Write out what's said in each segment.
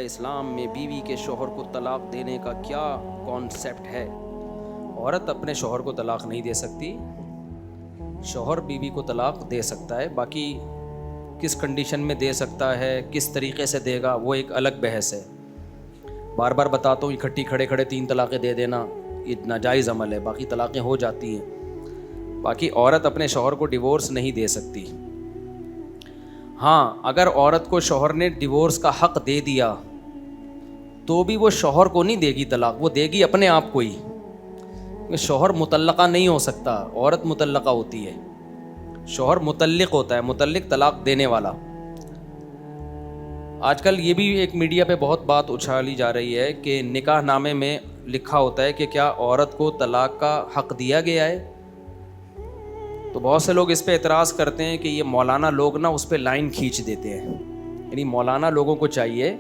اسلام میں بیوی کے شوہر کو طلاق دینے کا کیا کانسیپٹ ہے؟ عورت اپنے شوہر کو طلاق نہیں دے سکتی، شوہر بیوی کو طلاق دے سکتا ہے، باقی کس کنڈیشن میں دے سکتا ہے، کس طریقے سے دے گا، وہ ایک الگ بحث ہے۔ بار بار بتاتا ہوں، اکٹھی کھڑے کھڑے 3 طلاقیں دے دینا یہ ناجائز عمل ہے، باقی طلاقیں ہو جاتی ہیں۔ باقی عورت اپنے شوہر کو ڈیورس نہیں دے سکتی۔ ہاں، اگر عورت کو شوہر نے ڈیورس کا حق دے دیا تو بھی وہ شوہر کو نہیں دے گی طلاق، وہ دے گی اپنے آپ کو ہی۔ شوہر مطلقہ نہیں ہو سکتا، عورت مطلقہ ہوتی ہے، شوہر مطلق ہوتا ہے، مطلق طلاق دینے والا۔ آج کل یہ بھی ایک میڈیا پہ بہت بات اچھالی جا رہی ہے کہ نکاح نامے میں لکھا ہوتا ہے کہ کیا عورت کو طلاق کا حق دیا گیا ہے؟ تو بہت سے لوگ اس پہ اعتراض کرتے ہیں کہ یہ مولانا لوگ نا اس پہ لائن کھینچ دیتے ہیں۔ یعنی مولانا لوگوں کو چاہیے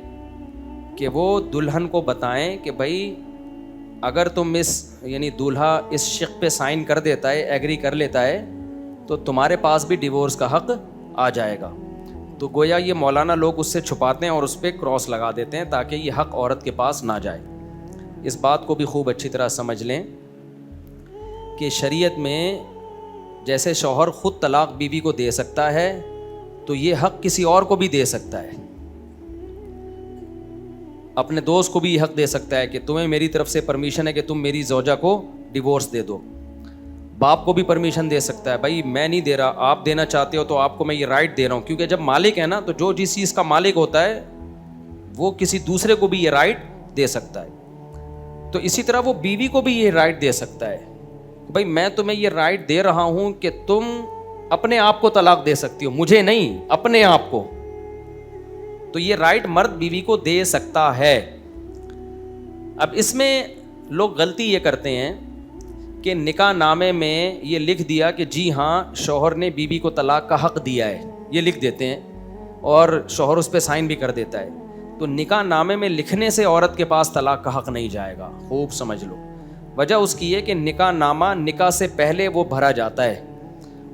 کہ وہ دلہن کو بتائیں کہ بھائی اگر تم یعنی دولہا اس شق پہ سائن کر دیتا ہے، ایگری کر لیتا ہے، تو تمہارے پاس بھی ڈیورس کا حق آ جائے گا۔ تو گویا یہ مولانا لوگ اس سے چھپاتے ہیں اور اس پہ کراس لگا دیتے ہیں تاکہ یہ حق عورت کے پاس نہ جائے۔ اس بات کو بھی خوب اچھی طرح سمجھ لیں کہ شریعت میں جیسے شوہر خود طلاق بیوی کو دے سکتا ہے تو یہ حق کسی اور کو بھی دے سکتا ہے۔ اپنے دوست کو بھی یہ حق دے سکتا ہے کہ تمہیں میری طرف سے پرمیشن ہے کہ تم میری زوجہ کو ڈیورس دے دو۔ باپ کو بھی پرمیشن دے سکتا ہے، بھائی میں نہیں دے رہا، آپ دینا چاہتے ہو تو آپ کو میں یہ رائٹ دے رہا ہوں، کیونکہ جب مالک ہے نا تو جو جس چیز کا مالک ہوتا ہے وہ کسی دوسرے کو بھی یہ رائٹ دے سکتا ہے۔ تو اسی طرح وہ بیوی کو بھی یہ رائٹ دے سکتا ہے، بھائی میں تمہیں یہ رائٹ دے رہا ہوں کہ تم اپنے آپ کو طلاق دے سکتی ہو، مجھے نہیں، اپنے آپ کو۔ تو یہ رائٹ مرد بیوی کو دے سکتا ہے۔ اب اس میں لوگ غلطی یہ کرتے ہیں کہ نکاح نامے میں یہ لکھ دیا کہ جی ہاں شوہر نے بیوی کو طلاق کا حق دیا ہے، یہ لکھ دیتے ہیں اور شوہر اس پہ سائن بھی کر دیتا ہے۔ تو نکاح نامے میں لکھنے سے عورت کے پاس طلاق کا حق نہیں جائے گا، خوب سمجھ لو۔ وجہ اس کی ہے کہ نکاح نامہ نکاح سے پہلے وہ بھرا جاتا ہے،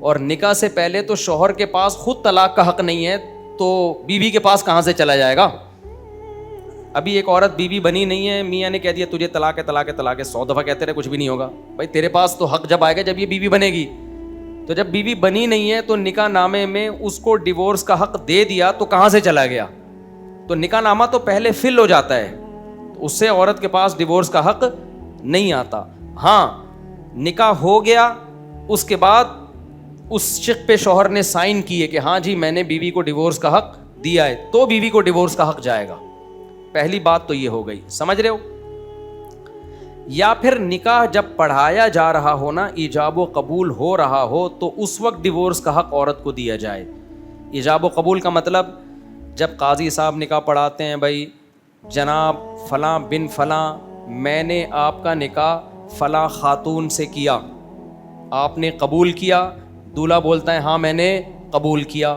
اور نکاح سے پہلے تو شوہر کے پاس خود طلاق کا حق نہیں ہے تو بیوی کے پاس کہاں سے چلا جائے گا؟ ابھی ایک عورت بیوی بنی نہیں ہے، میاں نے کہہ دیا تجھے طلاق ہے، طلاق ہے، طلاق ہے، 100 دفعہ کہتے رہے کچھ بھی نہیں ہوگا۔ بھائی تیرے پاس تو حق جب آئے گا جب یہ بیوی بنے گی۔ تو جب بیوی بنی نہیں ہے تو نکاح نامے میں اس کو ڈیورس کا حق دے دیا تو کہاں سے چلا گیا؟ تو نکاح نامہ تو پہلے فل ہو جاتا ہے، تو اس سے عورت کے پاس ڈیورس کا حق نہیں آتا۔ ہاں نکاح ہو گیا، اس کے بعد اس شق پہ شوہر نے سائن کیے کہ ہاں جی میں نے بیوی کو ڈیورس کا حق دیا ہے، تو بیوی کو ڈیورس کا حق جائے گا۔ پہلی بات تو یہ ہو گئی، سمجھ رہے ہو؟ یا پھر نکاح جب پڑھایا جا رہا ہو نا، ایجاب و قبول ہو رہا ہو، تو اس وقت ڈیورس کا حق عورت کو دیا جائے۔ ایجاب و قبول کا مطلب جب قاضی صاحب نکاح پڑھاتے ہیں، بھائی جناب فلاں بن فلاں میں نے آپ کا نکاح فلاں خاتون سے کیا، آپ نے قبول کیا؟ دولہا بولتا ہے ہاں میں نے قبول کیا۔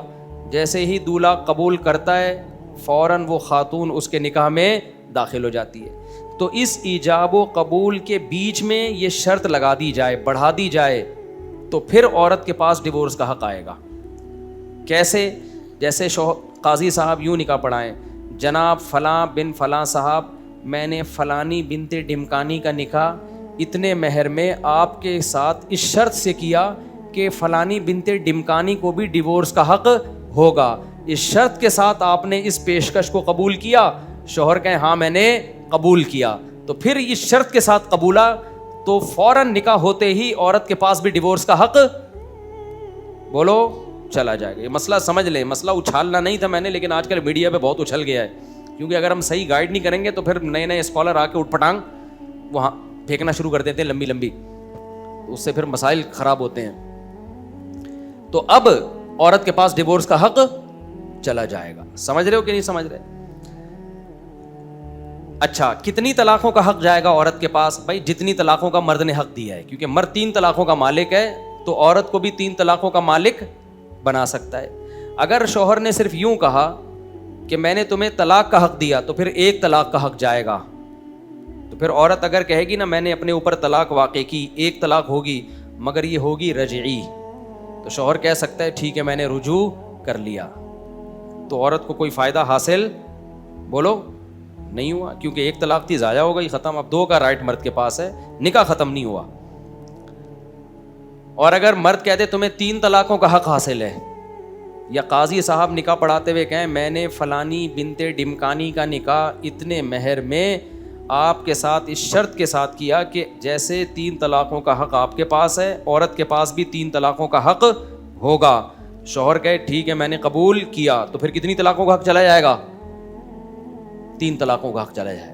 جیسے ہی دولہا قبول کرتا ہے فوراً وہ خاتون اس کے نکاح میں داخل ہو جاتی ہے۔ تو اس ایجاب و قبول کے بیچ میں یہ شرط لگا دی جائے، بڑھا دی جائے، تو پھر عورت کے پاس ڈیورس کا حق آئے گا۔ کیسے؟ جیسے قاضی صاحب یوں نکاح پڑھائیں، جناب فلاں بن فلاں صاحب میں نے فلانی بنت ڈمکانی کا نکاح اتنے مہر میں آپ کے ساتھ اس شرط سے کیا کہ فلانی بنت ڈمکانی کو بھی ڈیورس کا حق ہوگا، اس شرط کے ساتھ آپ نے اس پیشکش کو قبول کیا؟ شوہر کہیں ہاں میں نے قبول کیا، تو پھر اس شرط کے ساتھ قبولہ تو فوراً نکاح ہوتے ہی عورت کے پاس بھی ڈیورس کا حق بولو چلا جائے گا۔ یہ مسئلہ سمجھ لیں، مسئلہ اچھالنا نہیں تھا میں نے، لیکن آج کل میڈیا پہ بہت اچھل گیا ہے، کیونکہ اگر ہم صحیح گائیڈ نہیں کریں گے تو پھر نئے نئے اسکالر آ کے اٹھ پٹانگ وہاں پھینکنا شروع کر دیتے ہیں لمبی لمبی، اس سے پھر مسائل خراب ہوتے ہیں۔ تو اب عورت کے پاس ڈیورس کا حق چلا جائے گا۔ سمجھ رہے ہو کہ نہیں سمجھ رہے؟ اچھا، کتنی طلاقوں کا حق جائے گا عورت کے پاس؟ بھائی جتنی طلاقوں کا مرد نے حق دیا ہے، کیونکہ مرد 3 طلاقوں کا مالک ہے تو عورت کو بھی 3 طلاقوں کا مالک بنا سکتا ہے۔ اگر شوہر نے صرف یوں کہا کہ میں نے تمہیں طلاق کا حق دیا تو پھر 1 طلاق کا حق جائے گا۔ تو پھر عورت اگر کہے گی نا میں نے اپنے اوپر طلاق واقع کی، 1 طلاق ہوگی مگر یہ ہوگی رجعی، تو شوہر کہہ سکتا ہے ٹھیک ہے میں نے رجوع کر لیا، تو عورت کو کوئی فائدہ حاصل بولو نہیں ہوا, کیونکہ ایک طلاق تھی, ضائع ہو گئی, ختم. اب 2 کا رائٹ مرد کے پاس ہے, نکاح ختم نہیں ہوا. اور اگر مرد کہتے تمہیں 3 طلاقوں کا حق حاصل ہے, یا قاضی صاحب نکاح پڑھاتے ہوئے کہیں میں نے فلانی بنت ڈمکانی کا نکاح اتنے مہر میں آپ کے ساتھ اس شرط کے ساتھ کیا کہ جیسے 3 طلاقوں کا حق آپ کے پاس ہے, عورت کے پاس بھی 3 طلاقوں کا حق ہوگا. شوہر کہے ٹھیک ہے میں نے قبول کیا, تو پھر کتنی طلاقوں کا حق چلا جائے گا؟ 3 طلاقوں کا حق چلا جائے.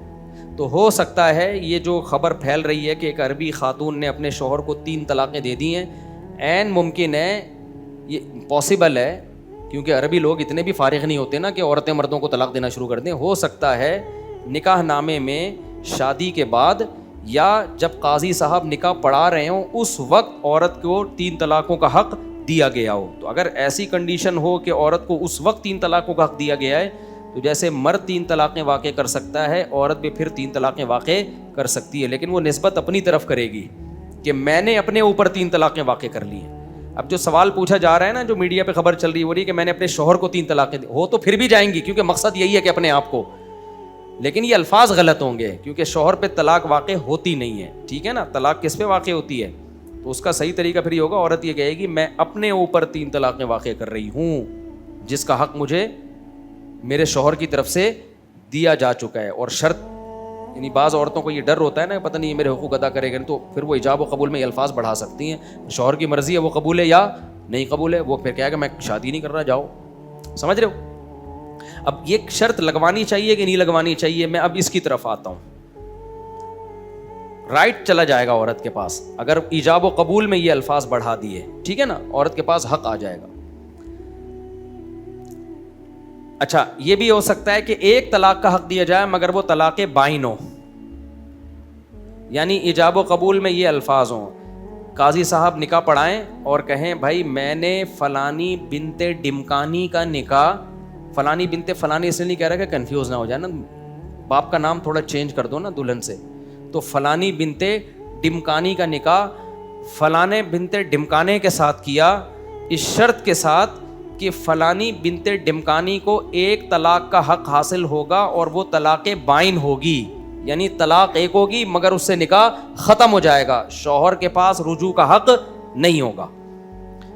تو ہو سکتا ہے یہ جو خبر پھیل رہی ہے کہ ایک عربی خاتون نے اپنے شوہر کو 3 طلاقیں دے دی ہیں, عین ممکن ہے, یہ پاسبل ہے, کیونکہ عربی لوگ اتنے بھی فارغ نہیں ہوتے نا کہ عورتیں مردوں کو طلاق دینا شروع کر دیں. ہو سکتا ہے نکاح نامے میں شادی کے بعد یا جب قاضی صاحب نکاح پڑھا رہے ہوں اس وقت عورت کو 3 طلاقوں کا حق دیا گیا ہو. تو اگر ایسی کنڈیشن ہو کہ عورت کو اس وقت 3 طلاقوں کا حق دیا گیا ہے, تو جیسے مرد 3 طلاقیں واقع کر سکتا ہے, عورت بھی پھر 3 طلاقیں واقع کر سکتی ہے, لیکن وہ نسبت اپنی طرف کرے گی کہ میں نے اپنے اوپر 3 طلاقیں واقع کر لی ہیں. اب جو سوال پوچھا جا رہا ہے نا, جو میڈیا پہ خبر چل رہی ہے وہ رہی کہ میں نے اپنے شوہر کو 3 طلاقیں دی, ہو تو پھر بھی جائیں گی کیونکہ مقصد یہی ہے کہ اپنے آپ کو, لیکن یہ الفاظ غلط ہوں گے کیونکہ شوہر پہ طلاق واقع ہوتی نہیں ہے. ٹھیک ہے نا, طلاق کس پہ واقع ہوتی ہے؟ تو اس کا صحیح طریقہ پھر یہ ہوگا, عورت یہ کہے گی میں اپنے اوپر 3 طلاقیں واقع کر رہی ہوں جس کا حق مجھے میرے شوہر کی طرف سے دیا جا چکا ہے. اور شرط, یعنی بعض عورتوں کو یہ ڈر ہوتا ہے نا, پتہ نہیں یہ میرے حقوق ادا کرے گا, تو پھر وہ ایجاب و قبول میں یہ الفاظ بڑھا سکتی ہیں. شوہر کی مرضی ہے وہ قبول ہے یا نہیں قبول ہے, وہ پھر کہے گا میں شادی نہیں کر رہا, جاؤ. سمجھ رہے ہو؟ اب یہ شرط لگوانی چاہیے کہ نہیں لگوانی چاہیے, میں اب اس کی طرف آتا ہوں. رائٹ چلا جائے گا عورت کے پاس اگر ایجاب و قبول میں یہ الفاظ بڑھا دیے, ٹھیک ہے نا, عورت کے پاس حق آ جائے گا. اچھا یہ بھی ہو سکتا ہے کہ 1 طلاق کا حق دیا جائے مگر وہ طلاق بائن ہو, یعنی ایجاب و قبول میں یہ الفاظ ہوں, قاضی صاحب نکاح پڑھائیں اور کہیں بھائی میں نے فلانی بنت ڈمکانی کا نکاح, فلانی بنت فلانی اس لیے نہیں کہہ رہا کہ کنفیوز نہ ہو جائے نا, باپ کا نام تھوڑا چینج کر دو نا دلہن سے, تو فلانی بنت ڈمکانی کا نکاح فلانے بنت ڈمکانے کے ساتھ کیا اس شرط کے ساتھ کہ فلانی بنت ڈمکانی کو 1 طلاق کا حق حاصل ہوگا اور وہ طلاق بائن ہوگی, یعنی طلاق 1 ہوگی مگر اس سے نکاح ختم ہو جائے گا, شوہر کے پاس رجوع کا حق نہیں ہوگا.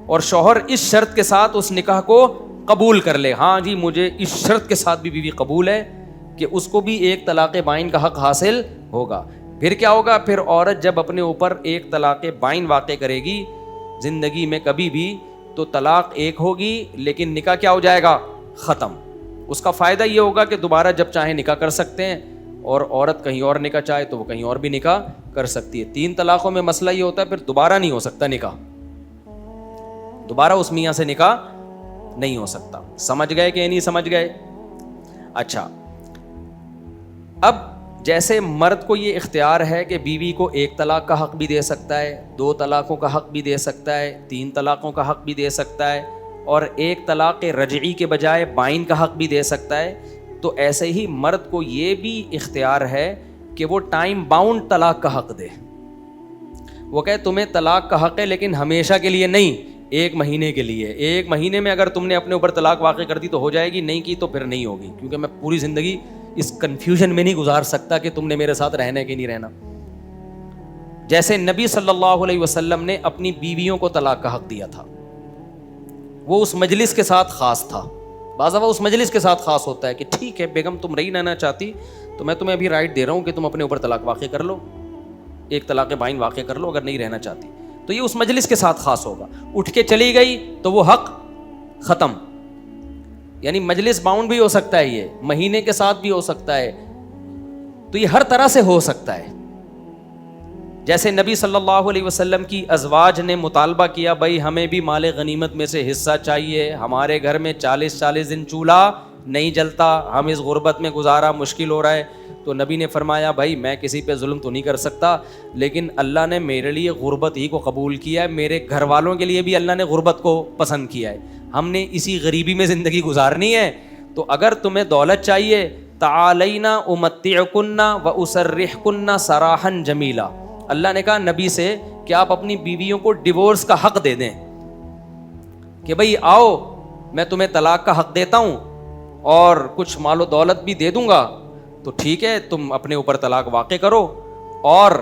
اور شوہر اس شرط کے ساتھ اس نکاح کو قبول کر لے, ہاں جی مجھے اس شرط کے ساتھ بھی بیوی قبول ہے کہ اس کو بھی 1 طلاق بائن کا حق حاصل ہوگا. پھر کیا ہوگا, پھر عورت جب اپنے اوپر 1 طلاق بائن واقع کرے گی زندگی میں کبھی بھی, تو طلاق 1 ہوگی لیکن نکاح کیا ہو جائے گا, ختم. اس کا فائدہ یہ ہوگا کہ دوبارہ جب چاہیں نکاح کر سکتے ہیں, اور عورت کہیں اور نکاح چاہے تو وہ کہیں اور بھی نکاح کر سکتی ہے. 3 طلاقوں میں مسئلہ یہ ہوتا ہے پھر دوبارہ نہیں ہو سکتا نکاح, دوبارہ اس میاں سے نکاح نہیں ہو سکتا. سمجھ گئے کہ نہیں سمجھ گئے؟ اچھا, اب جیسے مرد کو یہ اختیار ہے کہ بیوی کو 1 طلاق کا حق بھی دے سکتا ہے, 2 طلاقوں کا حق بھی دے سکتا ہے, 3 طلاقوں کا حق بھی دے سکتا ہے, اور 1 طلاق رجعی کے بجائے بائن کا حق بھی دے سکتا ہے, تو ایسے ہی مرد کو یہ بھی اختیار ہے کہ وہ ٹائم باؤنڈ طلاق کا حق دے. وہ کہے تمہیں طلاق کا حق ہے لیکن ہمیشہ کے لیے نہیں, 1 مہینے کے لیے. 1 مہینے میں اگر تم نے اپنے اوپر طلاق واقع کر دی تو ہو جائے گی, نہیں کی تو پھر نہیں ہوگی, کیونکہ میں پوری زندگی اس کنفیوژن میں نہیں گزار سکتا کہ تم نے میرے ساتھ رہنا ہے کہ نہیں رہنا. جیسے نبی صلی اللہ علیہ وسلم نے اپنی بیویوں کو طلاق کا حق دیا تھا, وہ اس مجلس کے ساتھ خاص تھا. بعض دفعہ اس مجلس کے ساتھ خاص ہوتا ہے کہ ٹھیک ہے بیگم تم رہی نہ چاہتی تو میں تمہیں ابھی رائٹ دے رہا ہوں کہ تم اپنے اوپر طلاق واقع کر لو, 1 طلاق بائن واقع کر لو اگر نہیں رہنا چاہتی, تو یہ اس مجلس کے ساتھ خاص ہوگا. اٹھ کے چلی گئی تو وہ حق ختم, یعنی مجلس باؤنڈ بھی ہو سکتا ہے, یہ مہینے کے ساتھ بھی ہو سکتا ہے, تو یہ ہر طرح سے ہو سکتا ہے. جیسے نبی صلی اللہ علیہ وسلم کی ازواج نے مطالبہ کیا بھائی ہمیں بھی مال غنیمت میں سے حصہ چاہیے, ہمارے گھر میں 40 دن چولہا نہیں جلتا, ہم اس غربت میں گزارا مشکل ہو رہا ہے. تو نبی نے فرمایا بھائی میں کسی پہ ظلم تو نہیں کر سکتا, لیکن اللہ نے میرے لیے غربت ہی کو قبول کیا ہے, میرے گھر والوں کے لیے بھی اللہ نے غربت کو پسند کیا ہے, ہم نے اسی غریبی میں زندگی گزارنی ہے. تو اگر تمہیں دولت چاہیے تعالینا امتعکن واسرحکن سراحا جمیلا, اللہ نے کہا نبی سے کہ آپ اپنی بیویوں کو ڈیورس کا حق دے دیں, کہ بھئی آؤ میں تمہیں طلاق کا حق دیتا ہوں اور کچھ مال و دولت بھی دے دوں گا, تو ٹھیک ہے تم اپنے اوپر طلاق واقع کرو اور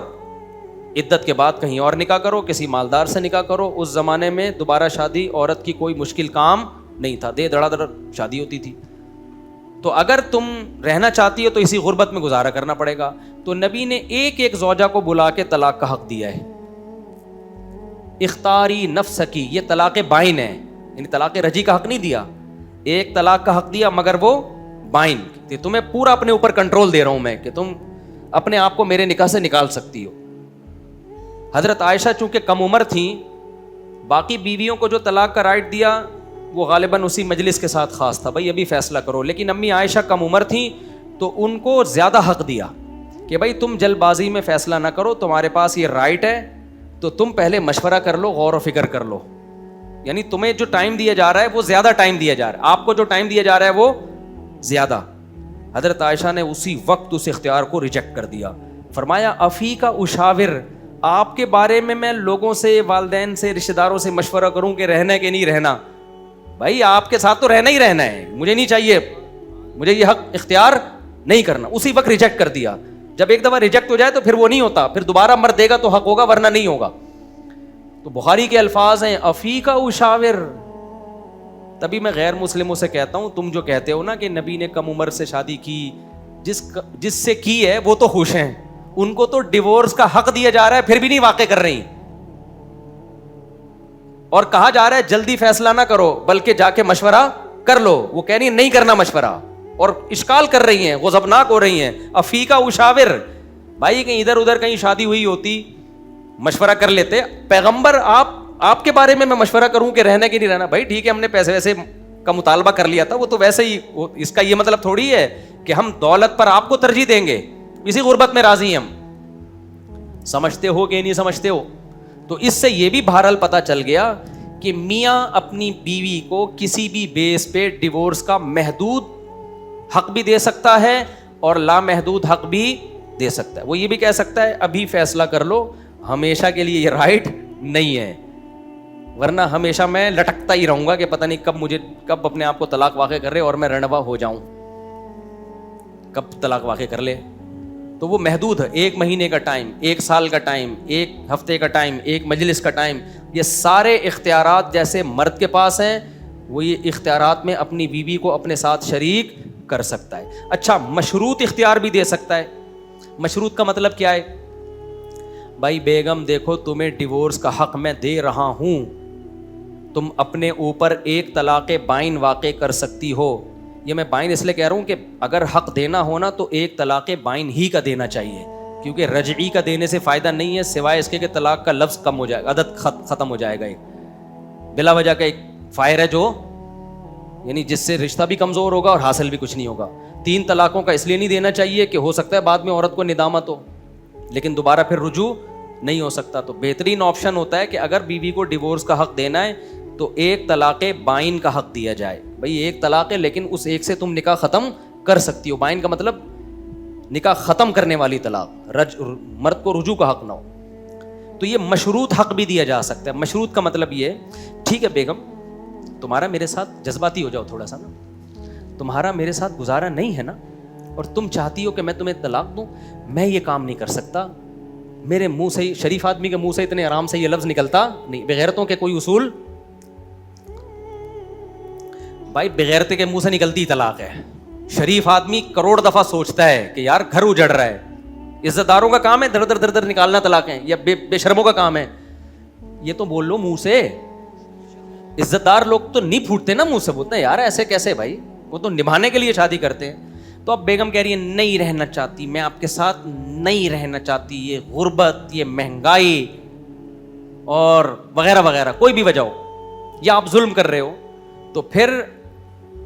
عدت کے بعد کہیں اور نکاح کرو, کسی مالدار سے نکاح کرو. اس زمانے میں دوبارہ شادی عورت کی کوئی مشکل کام نہیں تھا, دے دڑا دڑ شادی ہوتی تھی. تو اگر تم رہنا چاہتی ہو تو اسی غربت میں گزارا کرنا پڑے گا. تو نبی نے ایک ایک زوجہ کو بلا کے طلاق کا حق دیا ہے. اختاری نفس کی, یہ طلاق بائن ہے, یعنی طلاق رجی کا حق نہیں دیا, ایک طلاق کا حق دیا مگر وہ بائن. تمہیں پورا اپنے اوپر کنٹرول دے رہا ہوں میں کہ تم اپنے آپ کو میرے نکاح سے نکال سکتی ہو. حضرت عائشہ چونکہ کم عمر تھیں, باقی بیویوں کو جو طلاق کا رائٹ دیا وہ غالباً اسی مجلس کے ساتھ خاص تھا, بھائی ابھی فیصلہ کرو. لیکن امی عائشہ کم عمر تھیں تو ان کو زیادہ حق دیا کہ بھائی تم جلد بازی میں فیصلہ نہ کرو, تمہارے پاس یہ رائٹ ہے تو تم پہلے مشورہ کر لو, غور و فکر کر لو. یعنی تمہیں جو ٹائم دیا جا رہا ہے وہ زیادہ ٹائم دیا جا رہا ہے, آپ کو جو ٹائم دیا جا رہا ہے وہ زیادہ. حضرت عائشہ نے اسی وقت اس اختیار کو ریجیکٹ کر دیا. فرمایا افی کا اشاور, آپ کے بارے میں لوگوں سے, والدین سے, رشتہ داروں سے مشورہ کروں کہ رہنا ہے کہ نہیں رہنا. بھائی آپ کے ساتھ تو رہنا ہی رہنا ہے, مجھے نہیں چاہیے, مجھے یہ حق اختیار نہیں کرنا. اسی وقت ریجیکٹ کر دیا. جب ایک دفعہ ریجیکٹ ہو جائے تو پھر وہ نہیں ہوتا, پھر دوبارہ مرد دے گا تو حق ہوگا ورنہ نہیں ہوگا. تو بخاری کے الفاظ ہیں افی کا اشاور. تبھی میں غیر مسلموں سے کہتا ہوں, تم جو کہتے ہو نا کہ نبی نے کم عمر سے شادی کی, جس سے کی ہے وہ تو خوش ہیں, ان کو تو ڈیورس کا حق دیا جا رہا ہے پھر بھی نہیں واقع کر رہی, اور کہا جا رہا ہے جلدی فیصلہ نہ کرو بلکہ جا کے مشورہ کر لو. وہ کہہ رہی ہیں نہیں کرنا مشورہ اور اشکال کر رہی ہیں, غضبناک ہو رہی ہیں. افیقہ اشاور, بھائی کہیں ادھر ادھر کہیں شادی ہوئی ہوتی مشورہ کر لیتے. پیغمبر آپ کے بارے میں مشورہ کروں کہ رہنا کہ نہیں رہنا, بھائی ٹھیک ہے ہم نے پیسے ویسے کا مطالبہ کر لیا تھا, وہ تو ویسے ہی, اس کا یہ مطلب تھوڑی ہے کہ ہم دولت پر آپ کو ترجیح دیں گے, اسی غربت میں راضی ہیں ہم. سمجھتے ہو کہ نہیں سمجھتے ہو؟ تو اس سے یہ بھی بہرحال پتہ چل گیا کہ میاں اپنی بیوی کو کسی بھی بیس پہ ڈیورس کا محدود حق بھی دے سکتا ہے اور لامحدود حق بھی دے سکتا ہے. وہ یہ بھی کہہ سکتا ہے ابھی فیصلہ کر لو, ہمیشہ کے لیے یہ رائٹ نہیں ہے, ورنہ ہمیشہ میں لٹکتا ہی رہوں گا کہ پتہ نہیں کب اپنے آپ کو طلاق واقع کر رہے اور میں رنڈوا ہو جاؤں, کب طلاق واقع کر لے. تو وہ محدود ہے, 1 مہینے کا ٹائم, 1 سال کا ٹائم, 1 ہفتے کا ٹائم, 1 مجلس کا ٹائم. یہ سارے اختیارات جیسے مرد کے پاس ہیں, وہ یہ اختیارات میں اپنی بیوی کو اپنے ساتھ شریک کر سکتا ہے. اچھا, مشروط اختیار بھی دے سکتا ہے. مشروط کا مطلب کیا ہے؟ بھائی بیگم دیکھو تمہیں ڈیورس کا حق میں دے رہا ہوں, تم اپنے اوپر ایک طلاق بائن واقع کر سکتی ہو. یہ میں بائن اس لیے کہہ رہا ہوں کہ اگر حق دینا ہونا تو ایک طلاق بائن ہی کا دینا چاہیے, کیونکہ رجعی کا دینے سے فائدہ نہیں ہے سوائے اس کے کہ طلاق کا لفظ کم ہو جائے گا, عدد ختم ہو جائے گا. ایک بلا وجہ کا ایک فائر ہے جو, یعنی جس سے رشتہ بھی کمزور ہوگا اور حاصل بھی کچھ نہیں ہوگا. 3 طلاقوں کا اس لیے نہیں دینا چاہیے کہ ہو سکتا ہے بعد میں عورت کو ندامت ہو لیکن دوبارہ پھر رجوع نہیں ہو سکتا. تو بہترین آپشن ہوتا ہے کہ اگر بیوی کو ڈیورس کا حق دینا ہے تو ایک طلاق بائن کا حق دیا جائے. بھائی ایک طلاق ہے لیکن اس ایک سے تم نکاح ختم کر سکتی ہو. بائن کا مطلب نکاح ختم کرنے والی طلاق, مرد کو رجوع کا حق نہ ہو. تو یہ مشروط حق بھی دیا جا سکتا ہے. مشروط کا مطلب یہ ہے, ٹھیک ہے بیگم تمہارا میرے ساتھ جذباتی ہو جاؤ تھوڑا سا نا, تمہارا میرے ساتھ گزارا نہیں ہے نا, اور تم چاہتی ہو کہ میں تمہیں طلاق دوں, میں یہ کام نہیں کر سکتا, میرے منہ سے, شریف آدمی کے منہ سے اتنے آرام سے یہ لفظ نکلتا نہیں. بغیرتوں کے کوئی اصول, بھائی بغیرتے کے منہ سے نکلتی طلاق ہے. شریف آدمی کروڑ دفعہ سوچتا ہے کہ یار گھر اجڑ رہا ہے, عزت داروں کا کام ہے در در نکالنا طلاقیں, یا بے شرموں کا کام ہے. یہ تو بول لو منہ سے, عزت دار لوگ تو نہیں پھوٹتے نا منہ سے, بولتے ہیں یار ایسے کیسے, بھائی وہ تو نبھانے کے لیے شادی کرتے ہیں. تو اب بیگم کہہ رہی ہے نہیں رہنا چاہتی, میں آپ کے ساتھ نہیں رہنا چاہتی, یہ غربت, یہ مہنگائی اور وغیرہ وغیرہ, کوئی بھی وجہ ہو, یا آپ ظلم کر رہے ہو. تو پھر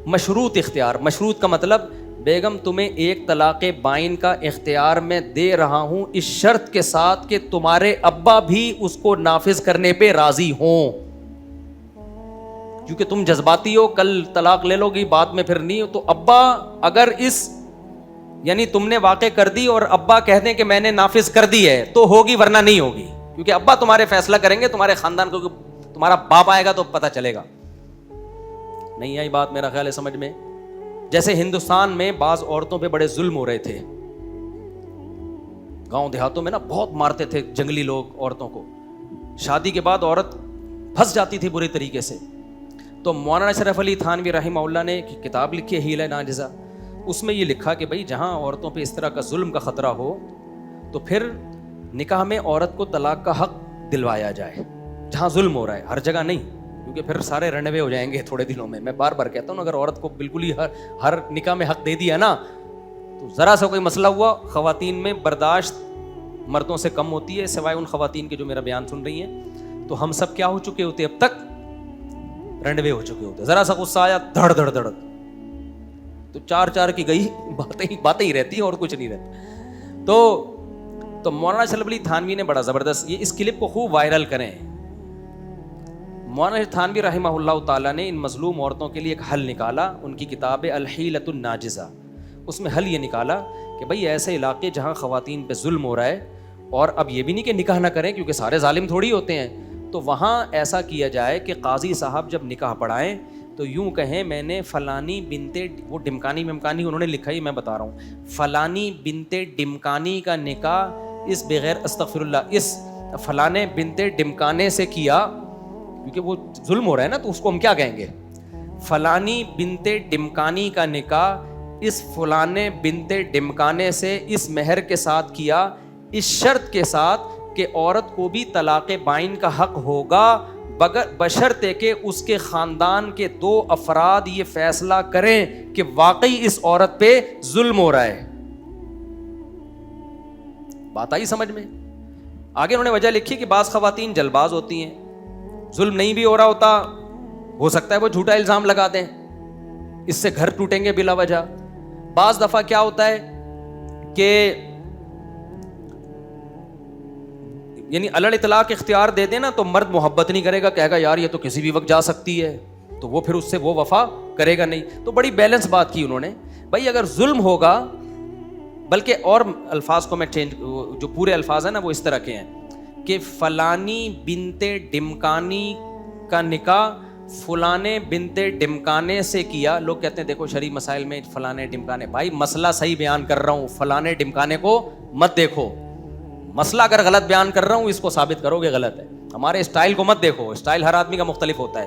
مشروط اختیار, مشروط کا مطلب بیگم تمہیں ایک طلاق بائن کا اختیار میں دے رہا ہوں اس شرط کے ساتھ کہ تمہارے ابا بھی اس کو نافذ کرنے پہ راضی ہوں, کیونکہ تم جذباتی ہو, کل طلاق لے لو گی بعد میں پھر نہیں ہو. تو ابا اگر یعنی تم نے واقع کر دی اور ابا کہتے ہیں کہ میں نے نافذ کر دی ہے تو ہوگی ورنہ نہیں ہوگی, کیونکہ ابا تمہارے فیصلہ کریں گے, تمہارے خاندان کو, تمہارا باپ آئے گا تو پتہ چلے گا. نہیں آئی بات میرا خیال ہے سمجھ میں؟ جیسے ہندوستان میں بعض عورتوں پہ بڑے ظلم ہو رہے تھے، گاؤں دیہاتوں میں نا بہت مارتے تھے جنگلی لوگ عورتوں کو، شادی کے بعد عورت پھنس جاتی تھی برے طریقے سے. تو مولانا اشرف علی تھانوی رحمہ اللہ نے ایک کتاب لکھی ہے حیلہ ناجزہ، اس میں یہ لکھا کہ بھائی جہاں عورتوں پہ اس طرح کا ظلم کا خطرہ ہو تو پھر نکاح میں عورت کو طلاق کا حق دلوایا جائے. جہاں ظلم ہو رہا ہے، ہر جگہ نہیں، کیونکہ پھر سارے رنوے ہو جائیں گے تھوڑے دنوں میں. میں بار بار کہتا ہوں اگر عورت کو بالکل ہی ہر نکاح میں حق دے دیا نا تو ذرا سا کوئی مسئلہ ہوا، خواتین میں برداشت مردوں سے کم ہوتی ہے، سوائے ان خواتین کے جو میرا بیان سن رہی ہیں. تو ہم سب کیا ہو چکے ہوتے اب تک؟ رنڈوے ہو چکے ہوتے. ذرا سا غصہ آیا دھڑ دھڑ دھڑ تو چار کی گئی باتیں ہی رہتی ہیں اور کچھ نہیں رہتا. تو مولانا اشرف علی تھانوی نے بڑا زبردست، یہ اس کلپ کو خوب وائرل کریں. مولانا تھانوی رحمہ اللہ تعالیٰ نے ان مظلوم عورتوں کے لیے ایک حل نکالا، ان کی کتاب الحیلۃ الناجزہ. اس میں حل یہ نکالا کہ بھئی ایسے علاقے جہاں خواتین پہ ظلم ہو رہا ہے، اور اب یہ بھی نہیں کہ نکاح نہ کریں کیونکہ سارے ظالم تھوڑی ہوتے ہیں، تو وہاں ایسا کیا جائے کہ قاضی صاحب جب نکاح پڑھائیں تو یوں کہیں میں نے فلانی بنتے، وہ ڈمکانی ممکانی انہوں نے لکھا ہی میں بتا رہا ہوں، فلانی بنتے ڈمکانی کا نکاح اس بغیر استغفر اللہ اس فلانے بنتے ڈمکانے سے کیا، کیونکہ وہ ظلم ہو رہا ہے نا تو اس کو ہم کیا کہیں گے، فلانی بنتے ڈمکانی کا نکاح اس فلانے بنتے ڈمکانے سے اس مہر کے ساتھ کیا، اس شرط کے ساتھ کہ عورت کو بھی طلاق بائن کا حق ہوگا بشرطے کہ اس کے خاندان کے 2 افراد یہ فیصلہ کریں کہ واقعی اس عورت پہ ظلم ہو رہا ہے. بات آئی سمجھ میں؟ آگے انہوں نے وجہ لکھی کہ بعض خواتین جلد باز ہوتی ہیں، ظلم نہیں بھی ہو رہا ہوتا، ہو سکتا ہے وہ جھوٹا الزام لگا دیں، اس سے گھر ٹوٹیں گے بلا وجہ. بعض دفعہ کیا ہوتا ہے کہ یعنی الڑ اطلاق اختیار دے دیں نا تو مرد محبت نہیں کرے گا، کہے گا یار یہ تو کسی بھی وقت جا سکتی ہے، تو وہ پھر اس سے وہ وفا کرے گا نہیں. تو بڑی بیلنس بات کی انہوں نے، بھائی اگر ظلم ہوگا، بلکہ اور الفاظ کو میں چینج، جو پورے الفاظ ہیں نا وہ اس طرح کے ہیں کہ فلانی بنتے ڈمکانی کا نکاح فلانے بنتے ڈمکانے سے کیا. لوگ کہتے ہیں دیکھو شرعی مسائل میں فلانے ڈمکانے، بھائی مسئلہ صحیح بیان کر رہا ہوں، فلانے ڈمکانے کو مت دیکھو. مسئلہ اگر غلط بیان کر رہا ہوں اس کو ثابت کرو گے غلط ہے. ہمارے اسٹائل کو مت دیکھو، اسٹائل ہر آدمی کا مختلف ہوتا ہے.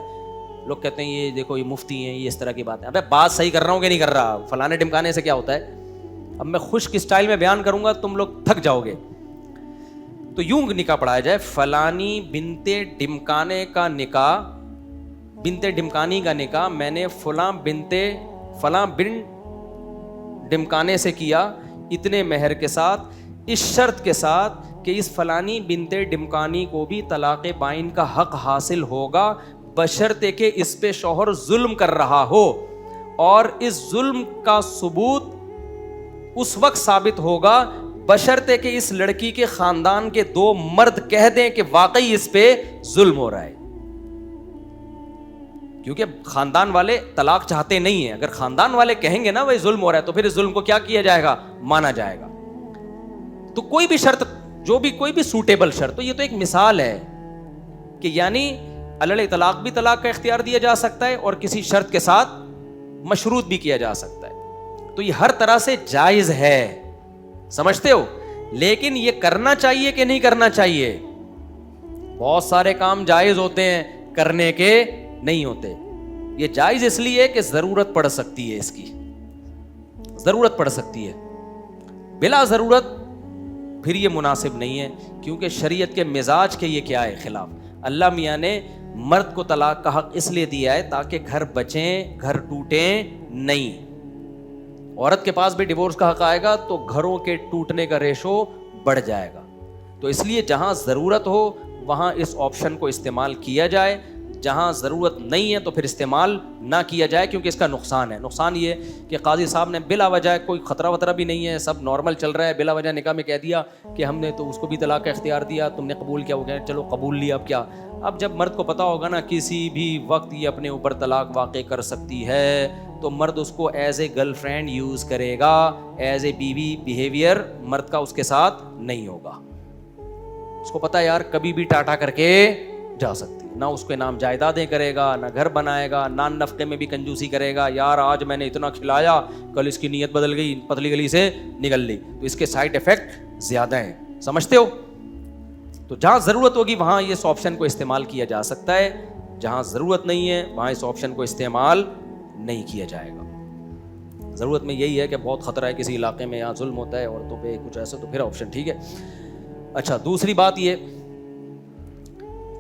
لوگ کہتے ہیں یہ دیکھو یہ مفتی ہیں، یہ اس طرح کی باتیں. ابے بات صحیح کر رہا ہوں کہ نہیں کر رہا؟ فلانے ڈمکانے سے کیا ہوتا ہے؟ اب میں خشک اسٹائل میں بیان کروں گا تم لوگ تھک جاؤ گے. تو یوں نکاح پڑھایا جائے، فلانی بنتے ڈمکانے کا نکاح، بنتے ڈمکانی کا نکاح میں نے فلاں بن ڈمکانے سے کیا اتنے مہر کے ساتھ، اس شرط کے ساتھ کہ اس فلانی بنتے ڈمکانی کو بھی طلاق بائن کا حق حاصل ہوگا بشرطے کہ اس پہ شوہر ظلم کر رہا ہو، اور اس ظلم کا ثبوت اس وقت ثابت ہوگا بشرطے کہ اس لڑکی کے خاندان کے 2 مرد کہہ دیں کہ واقعی اس پہ ظلم ہو رہا ہے. کیونکہ خاندان والے طلاق چاہتے نہیں ہیں، اگر خاندان والے کہیں گے نا وہ ظلم ہو رہا ہے تو پھر اس ظلم کو کیا کیا جائے گا؟ مانا جائے گا. تو کوئی بھی شرط، جو بھی کوئی بھی سوٹیبل شرط، تو یہ تو ایک مثال ہے کہ یعنی الڑ طلاق بھی طلاق کا اختیار دیا جا سکتا ہے اور کسی شرط کے ساتھ مشروط بھی کیا جا سکتا ہے. تو یہ ہر طرح سے جائز ہے، سمجھتے ہو؟ لیکن یہ کرنا چاہیے کہ نہیں کرنا چاہیے؟ بہت سارے کام جائز ہوتے ہیں، کرنے کے نہیں ہوتے. یہ جائز اس لیے کہ ضرورت پڑ سکتی ہے، اس کی ضرورت پڑ سکتی ہے، بلا ضرورت پھر یہ مناسب نہیں ہے. کیونکہ شریعت کے مزاج کے یہ کیا ہے خلاف. اللہ میاں نے مرد کو طلاق کا حق اس لیے دیا ہے تاکہ گھر بچیں، گھر ٹوٹیں نہیں. عورت کے پاس بھی ڈیورس کا حق آئے گا تو گھروں کے ٹوٹنے کا ریشو بڑھ جائے گا. تو اس لیے جہاں ضرورت ہو وہاں اس آپشن کو استعمال کیا جائے، جہاں ضرورت نہیں ہے تو پھر استعمال نہ کیا جائے، کیونکہ اس کا نقصان ہے. نقصان یہ کہ قاضی صاحب نے بلا وجہ، کوئی خطرہ وطرہ بھی نہیں ہے، سب نارمل چل رہا ہے، بلا وجہ نکاح میں کہہ دیا کہ ہم نے تو اس کو بھی طلاق کا اختیار دیا، تم نے قبول کیا، وہ کہا چلو قبول لیا. اب کیا؟ اب جب مرد کو پتا ہوگا نا کسی بھی وقت یہ اپنے اوپر طلاق واقع کر سکتی ہے تو مرد اس کو as a girl friend use کرے گا، ایز اے بیوی بیہیویئر مرد کا اس کے ساتھ نہیں ہوگا. اس کو پتا یار کبھی بھی ٹاٹا کر کے جا سکتی ہے. نہ اس کے نام جائیدادیں کرے گا, نہ گھر بنائے گا, نان نفقے میں بھی کنجوسی کرے گا. یار آج میں نے اتنا کھلایا, کل اس کی نیت بدل گئی, پتلی گلی سے نکل لی. تو اس کے سائڈ افیکٹ زیادہ ہیں, سمجھتے ہو. تو جہاں ضرورت ہوگی وہاں اس آپشن کو استعمال کیا جا سکتا ہے, جہاں ضرورت نہیں ہے وہاں اس آپشن کو استعمال نہیں کیا جائے گا. ضرورت میں یہی ہے کہ بہت خطرہ ہے کسی علاقے میں, یہاں ظلم ہوتا ہے عورتوں پہ کچھ ایسا, تو پھر آپشن ٹھیک ہے. اچھا, دوسری بات یہ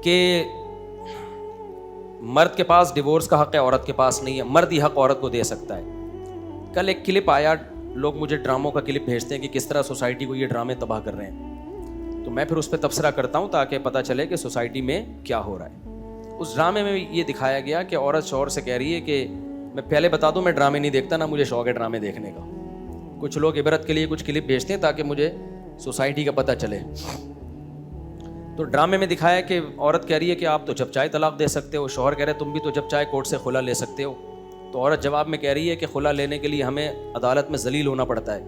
کہ مرد کے پاس ڈیورس کا حق ہے, عورت کے پاس نہیں ہے. مرد ہی حق عورت کو دے سکتا ہے. کل ایک کلپ آیا, لوگ مجھے ڈراموں کا کلپ بھیجتے ہیں کہ کس طرح سوسائٹی کو یہ ڈرامے تباہ کر رہے ہیں, تو میں پھر اس پہ تبصرہ کرتا ہوں تاکہ پتہ چلے کہ سوسائٹی میں کیا ہو رہا ہے. اس ڈرامے میں یہ دکھایا گیا کہ عورت شوہر سے کہہ رہی ہے کہ میں پہلے بتا دوں میں ڈرامے نہیں دیکھتا, نہ مجھے شوق ہے ڈرامے دیکھنے کا. کچھ لوگ عبرت کے لیے کچھ کلپ بھیجتے ہیں تاکہ مجھے سوسائٹی کا پتہ چلے. تو ڈرامے میں دکھایا کہ عورت کہہ رہی ہے کہ آپ تو جب چاہے طلاق دے سکتے ہو, شوہر کہہ رہے تم بھی تو جب چاہے کورٹ سے خلا لے سکتے ہو. تو عورت جواب میں کہہ رہی ہے کہ خلا لینے کے لیے ہمیں عدالت میں ذلیل ہونا پڑتا ہے.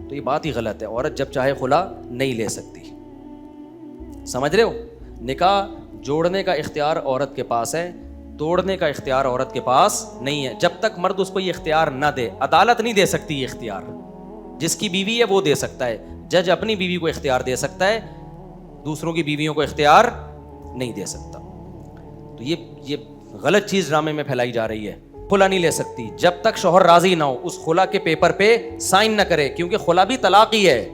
تو یہ بات ہی غلط ہے, عورت جب چاہے خلا نہیں لے سکتی. سمجھ رہے ہو, نکاح جوڑنے کا اختیار عورت کے پاس ہے, توڑنے کا اختیار عورت کے پاس نہیں ہے. جب تک مرد اس کو یہ اختیار نہ دے, عدالت نہیں دے سکتی یہ اختیار. جس کی بیوی ہے وہ دے سکتا ہے, جج اپنی بیوی کو اختیار دے سکتا ہے, دوسروں کی بیویوں کو اختیار نہیں دے سکتا. تو یہ غلط چیز ڈرامے میں پھیلائی جا رہی ہے. خلا نہیں لے سکتی جب تک شوہر راضی نہ ہو, اس خلا کے پیپر پہ سائن نہ کرے, کیونکہ خلا بھی طلاق ہی ہے.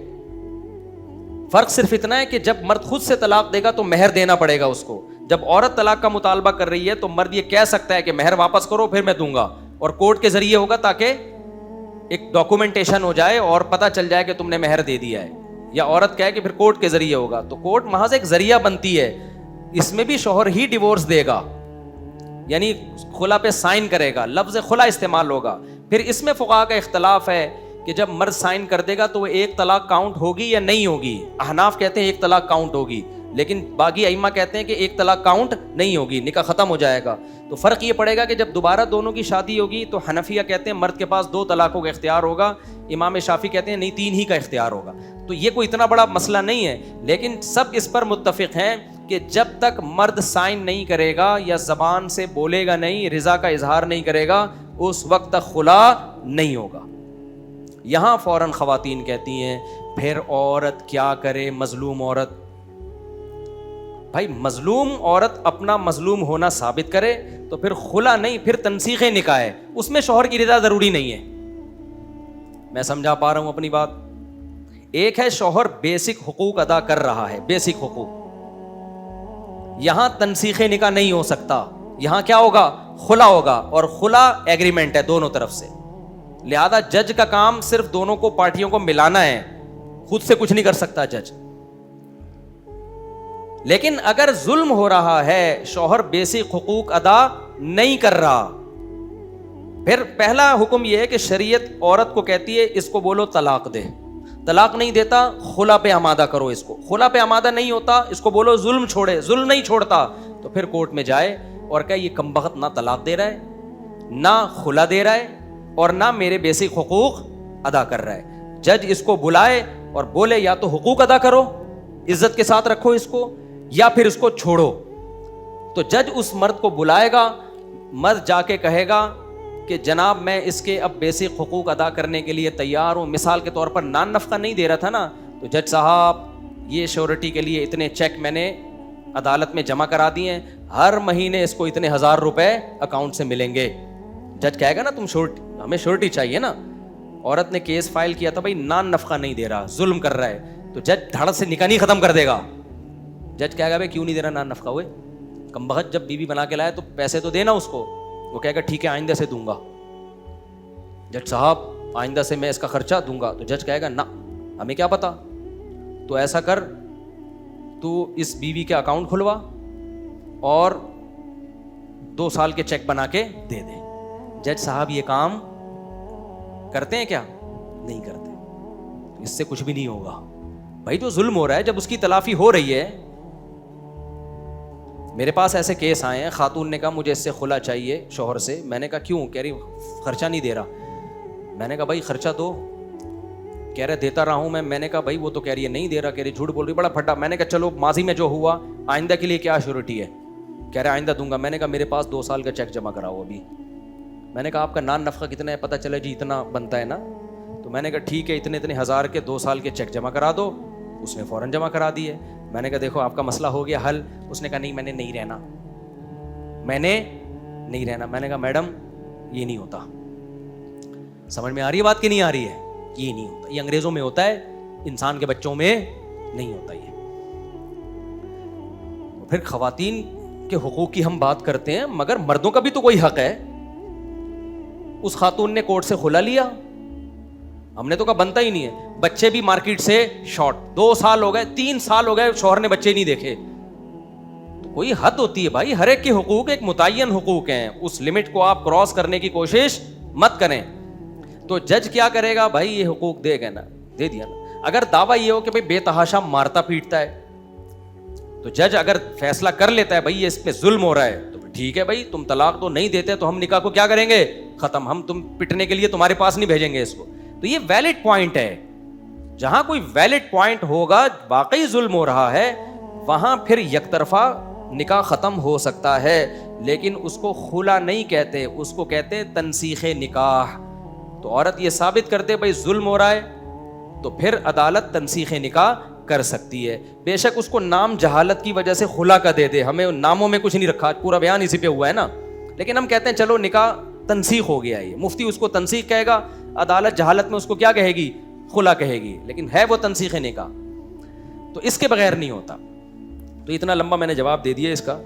فرق صرف اتنا ہے کہ جب مرد خود سے طلاق دے گا تو مہر دینا پڑے گا اس کو. جب عورت طلاق کا مطالبہ کر رہی ہے تو مرد یہ کہہ سکتا ہے کہ مہر واپس کرو پھر میں دوں گا, اور کورٹ کے ذریعے ہوگا تاکہ ایک ڈاکومنٹیشن ہو جائے اور پتہ چل جائے کہ تم نے مہر دے دیا ہے. یا عورت کہے کہ پھر کورٹ کے ذریعے ہوگا, تو کورٹ محض ایک ذریعہ بنتی ہے. اس میں بھی شوہر ہی ڈیورس دے گا, یعنی خلا پہ سائن کرے گا, لفظ خلا استعمال ہوگا. پھر اس میں فقہاء کا اختلاف ہے کہ جب مرد سائن کر دے گا تو وہ ایک طلاق کاؤنٹ ہوگی یا نہیں ہوگی. احناف کہتے ہیں ایک طلاق کاؤنٹ ہوگی, لیکن باقی ائمہ کہتے ہیں کہ ایک طلاق کاؤنٹ نہیں ہوگی, نکاح ختم ہو جائے گا. تو فرق یہ پڑے گا کہ جب دوبارہ دونوں کی شادی ہوگی تو حنفیہ کہتے ہیں مرد کے پاس 2 طلاقوں کا اختیار ہوگا, امام شافعی کہتے ہیں نہیں 3 ہی کا اختیار ہوگا. تو یہ کوئی اتنا بڑا مسئلہ نہیں ہے, لیکن سب اس پر متفق ہیں کہ جب تک مرد سائن نہیں کرے گا یا زبان سے بولے گا نہیں, رضا کا اظہار نہیں کرے گا, اس وقت تک خلا نہیں ہوگا. یہاں فوراً خواتین کہتی ہیں پھر عورت کیا کرے, مظلوم عورت. بھائی مظلوم عورت اپنا مظلوم ہونا ثابت کرے تو پھر خلا نہیں, پھر تنسیخ نکاح ہے, اس میں شوہر کی رضا ضروری نہیں ہے. میں سمجھا پا رہا ہوں اپنی بات. ایک ہے شوہر بیسک حقوق ادا کر رہا ہے, بیسک حقوق, یہاں تنسیخ نکاح نہیں ہو سکتا, یہاں کیا ہوگا, خلا ہوگا, اور خلا ایگریمنٹ ہے دونوں طرف سے. لہذا جج کا کام صرف دونوں کو پارٹیوں کو ملانا ہے, خود سے کچھ نہیں کر سکتا جج. لیکن اگر ظلم ہو رہا ہے, شوہر بیسک حقوق ادا نہیں کر رہا, پھر پہلا حکم یہ ہے کہ شریعت عورت کو کہتی ہے اس کو بولو طلاق دے. طلاق نہیں دیتا, خلا پہ آمادہ کرو اس کو. خلا پہ آمادہ نہیں ہوتا, اس کو بولو ظلم چھوڑے, ظلم نہیں چھوڑتا تو پھر کورٹ میں جائے اور کہے یہ کمبخت نہ طلاق دے رہا ہے, نہ خلا دے رہا ہے, اور نہ میرے بیسک حقوق ادا کر رہا ہے. جج اس کو بلائے اور بولے یا تو حقوق ادا کرو, عزت کے ساتھ رکھو اس کو, یا پھر اس کو چھوڑو. تو جج اس مرد کو بلائے گا, مرد جا کے کہے گا کہ جناب میں اس کے اب بیسک حقوق ادا کرنے کے لیے تیار ہوں. مثال کے طور پر نان نفقہ نہیں دے رہا تھا نا, تو جج صاحب یہ شیورٹی کے لیے اتنے چیک میں نے عدالت میں جمع کرا دیے ہیں, ہر مہینے اس کو اتنے 1000 روپے اکاؤنٹ سے ملیں گے. جج کہے گا نا تم شورٹی, ہمیں شورٹی چاہیے نا. عورت نے کیس فائل کیا تھا بھائی نان نفقہ نہیں دے رہا, ظلم کر رہا ہے, تو جج دھڑ سے نکاح نہیں ختم کر دے گا. جج کہے گا بھائی کیوں نہیں دے رہا نان نفقہ, ہوئے کمبخت جب بیوی بنا کے لائے تو پیسے تو دینا اس کو. وہ کہے گا ٹھیک ہے آئندہ سے دوں گا. جج صاحب آئندہ سے میں اس کا خرچہ دوں گا. تو جج کہے گا نہ ہمیں کیا پتا, تو ایسا کر تو اس بیوی کے اکاؤنٹ کھلوا اور 2 سال کے چیک بنا کے دے دے. جج صاحب یہ کام کرتے ہیں کیا؟ نہیں کرتے. اس سے کچھ بھی نہیں ہوگا بھائی, جو ظلم ہو رہا ہے جب اس کی تلافی ہو رہی ہے. میرے پاس ایسے کیس آئے ہیں, خاتون نے کہا مجھے اس سے خلا چاہیے شوہر سے. میں نے کہا کیوں؟ کہہ رہی خرچہ نہیں دے رہا. میں نے کہا بھائی خرچہ دو. کہہ رہے دیتا رہا ہوں میں. میں نے کہا بھائی وہ تو کہہ رہی ہے نہیں دے رہا, کہہ رہی جھوٹ بول رہی, بڑا پھٹا. میں نے کہا چلو ماضی میں جو ہوا آئندہ کے لیے کیا شیورٹی ہے, کہہ رہا آئندہ دوں گا. میں نے کہا میرے پاس 2 سال کا چیک جمع کراؤ ابھی. میں نے کہا آپ کا نان نفقہ کتنا ہے؟ پتہ چلا جی اتنا بنتا ہے نا. تو میں نے کہا ٹھیک ہے اتنے ہزار کے 2 سال کے چیک جمع کرا دو. اس نے فوراً جمع کرا دیے. میں نے کہا دیکھو آپ کا مسئلہ ہو گیا حل. اس نے کہا نہیں میں نے نہیں رہنا. میں نے کہا میڈم یہ نہیں ہوتا. سمجھ میں آ رہی ہے بات کہ نہیں آ رہی ہے؟ یہ نہیں ہوتا. یہ انگریزوں میں ہوتا ہے, انسان کے بچوں میں نہیں ہوتا. یہ پھر خواتین کے حقوق کی ہم بات کرتے ہیں, مگر مردوں کا بھی تو کوئی حق ہے. اس خاتون نے کورٹ سے کھلا لیا, ہم نے تو کہا بنتا ہی نہیں ہے. بچے بھی مارکیٹ سے شارٹ, 2 سال ہو گئے 3 سال ہو گئے شوہر نے بچے نہیں دیکھے. تو کوئی حد ہوتی ہے بھائی, ہر ایک کے حقوق ایک متعین حقوق ہیں, اس لمٹ کو آپ کراس کرنے کی کوشش مت کریں. تو جج کیا کرے گا بھائی, یہ حقوق دے گا نا, دے دیا نا. اگر دعویٰ یہ ہو کہ بھائی بے تحاشا مارتا پیٹتا ہے, تو جج اگر فیصلہ کر لیتا ہے بھائی یہ اس پہ ظلم ہو رہا ہے, تو ٹھیک ہے بھائی تم طلاق تو نہیں دیتے تو ہم نکاح کو کیا کریں گے, ختم. ہم تم پٹنے کے لیے تمہارے پاس نہیں بھیجیں گے اس کو. تو یہ ویلڈ پوائنٹ ہے. جہاں کوئی ویلڈ پوائنٹ ہوگا, واقعی ظلم ہو رہا ہے, وہاں پھر یک طرفہ نکاح ختم ہو سکتا ہے. لیکن اس کو خلا نہیں کہتے, اس کو کہتے تنسیخ نکاح. تو عورت یہ ثابت کرتے بھائی ظلم ہو رہا ہے, تو پھر عدالت تنسیخ نکاح کر سکتی ہے. بے شک اس کو نام جہالت کی وجہ سے خلا کا دے دے, ہمیں ناموں میں کچھ نہیں رکھا, پورا بیان اسی پہ ہوا ہے نا. لیکن ہم کہتے ہیں چلو نکاح تنسیخ ہو گیا. یہ مفتی اس کو تنسیخ کہے گا, عدالت جہالت میں اس کو کیا کہے گی, خلا کہے گی. لیکن ہے وہ تنسیخ نکاح, تو اس کے بغیر نہیں ہوتا. تو اتنا لمبا میں نے جواب دے دیا اس کا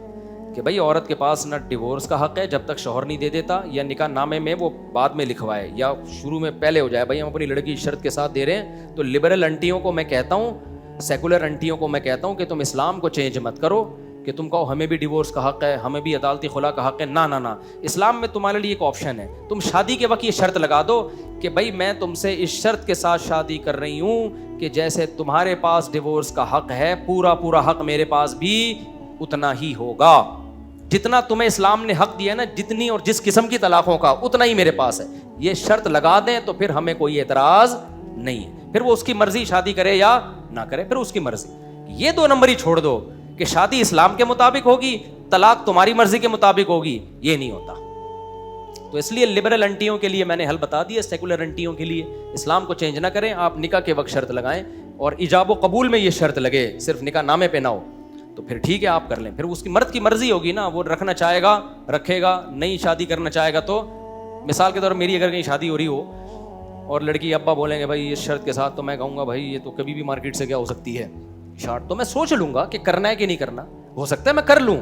کہ بھائی عورت کے پاس نہ ڈیورس کا حق ہے جب تک شوہر نہیں دے دیتا, یا نکاح نامے میں وہ بعد میں لکھوائے یا شروع میں پہلے ہو جائے. بھائی ہم اپنی لڑکی شرط کے ساتھ دے رہے ہیں, تو لبرل انٹیوں کو میں کہتا ہوں, سیکولر انٹیوں کو میں کہتا ہوں کہ تم اسلام کو چینج مت کرو کہ تم کہو ہمیں بھی ڈیورس کا حق ہے, ہمیں بھی عدالتی خلا کا حق ہے. نہ نہ نہ, اسلام میں تمہارے لیے ایک آپشن ہے. تم شادی کے وقت یہ شرط لگا دو کہ بھائی میں تم سے اس شرط کے ساتھ شادی کر رہی ہوں کہ جیسے تمہارے پاس ڈیورس کا حق ہے, پورا پورا حق میرے پاس بھی اتنا ہی ہوگا. جتنا تمہیں اسلام نے حق دیا ہے نا, جتنی اور جس قسم کی طلاقوں کا, اتنا ہی میرے پاس ہے. یہ شرط لگا دیں تو پھر ہمیں کوئی اعتراض نہیں ہے. پھر وہ اس کی مرضی شادی کرے یا نہ کرے, پھر اس کی مرضی. یہ 2 نمبر ہی چھوڑ دو کہ شادی اسلام کے مطابق ہوگی, طلاق تمہاری مرضی کے مطابق ہوگی, یہ نہیں ہوتا. تو اس لیے لبرل انٹیوں کے لیے میں نے حل بتا دیا, سیکولر انٹیوں کے لیے اسلام کو چینج نہ کریں. آپ نکاح کے وقت شرط لگائیں, اور ایجاب و قبول میں یہ شرط لگے, صرف نکاح نامے پہ نہ ہو, تو پھر ٹھیک ہے آپ کر لیں. پھر اس کی مرد کی مرضی ہوگی نا, وہ رکھنا چاہے گا رکھے گا, نہیں شادی کرنا چاہے گا تو. مثال کے طور پر میری اگر کہیں شادی ہو رہی ہو اور لڑکی ابا بولیں گے بھائی اس شرط کے ساتھ, تو میں کہوں گا بھائی یہ تو کبھی بھی مارکیٹ سے کیا ہو سکتی ہے شارٹ. تو میں سوچ لوں گا کہ کرنا ہے کہ نہیں کرنا, ہو سکتا ہے میں کر لوں,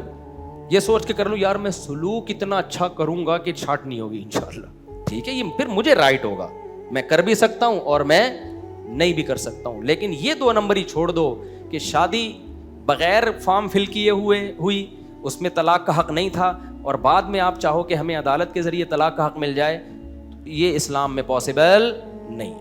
یہ سوچ کے کر لوں یار میں سلوک اتنا اچھا کروں گا کہ شارٹ نہیں ہوگی انشاءاللہ. ٹھیک ہے, یہ پھر مجھے رائٹ ہوگا, میں کر بھی سکتا ہوں اور میں نہیں بھی کر سکتا ہوں. لیکن یہ 2 نمبر ہی چھوڑ دو کہ شادی بغیر فارم فل کیے ہوئی, اس میں طلاق کا حق نہیں تھا, اور بعد میں آپ چاہو کہ ہمیں عدالت کے ذریعے طلاق کا حق مل جائے, یہ اسلام میں پاسبل نہیں.